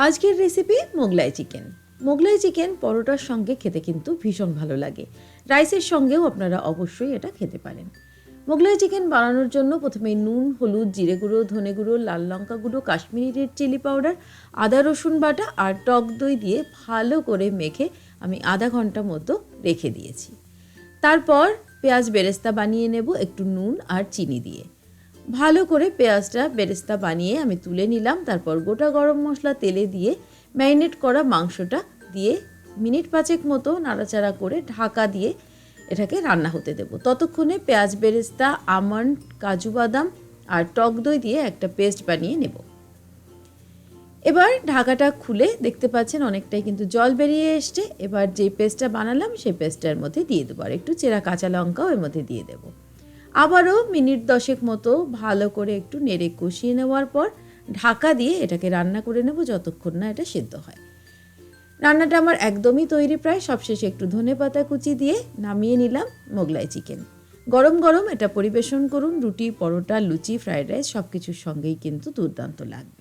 আজকের recipe Mughlai chicken. Mughlai chicken পরোটার সঙ্গে খেতে কিন্তু ভীষণ ভালো লাগে। রাইসের সঙ্গেও আপনারা অবশ্যই এটা খেতে পারেন। মোগলাই চিকেন বানানোর জন্য প্রথমে নুন, হলুদ, জিরে গুঁড়ো, ধনে গুঁড়ো, লাল লঙ্কা গুঁড়ো, কাশ্মীরি রেড চিলি পাউডার, আদা রসুন বাটা আর টক দই দিয়ে ভালো করে মেখে আমি আধা ঘন্টা মতো রেখে দিয়েছি। তারপর পেঁয়াজ বেরেস্তা বানিয়ে নেব একটু নুন আর চিনি দিয়ে। ভালো করে পেঁয়াজটা বেরেস্তা বানিয়ে আমি তুলে নিলাম। তারপর গোটা গরম মশলা তেলে দিয়ে ম্যারিনেট করা মাংসটা দিয়ে মিনিট 5 মতো নাড়াচাড়া করে ঢাকা দিয়ে এটাকে রান্না হতে দেব। ততক্ষণে পেঁয়াজ বেরেস্তা, আমন্ড, কাজু বাদাম আর টক দই দিয়ে একটা পেস্ট বানিয়ে নেব। এবার ঢাকাটা খুলে দেখতে পাচ্ছেন অনেকটাই কিন্তু জল বেরিয়ে এসছে। এবার যে পেস্টটা বানালাম সেই পেস্টটার মধ্যে দিয়ে দেবো আর একটু চেরা কাঁচা লঙ্কাও এর মধ্যে দিয়ে দেবো। আবারও মিনিট 10 মতো ভালো করে একটু নেড়ে কষিয়ে নেওয়ার পর ঢাকা দিয়ে এটাকে রান্না করে নেব যতক্ষণ না এটা সিদ্ধ হয়। রান্নাটা আমার একদমই তৈরি প্রায়। সবশেষে একটু ধনেপাতা কুচি দিয়ে নামিয়ে নিলাম মোগলাই চিকেন। গরম গরম এটা পরিবেশন করুন। রুটি, পরোটা, লুচি, ফ্রাইড রাইস সব কিছুর সঙ্গেই কিন্তু দুর্দান্ত লাগবে।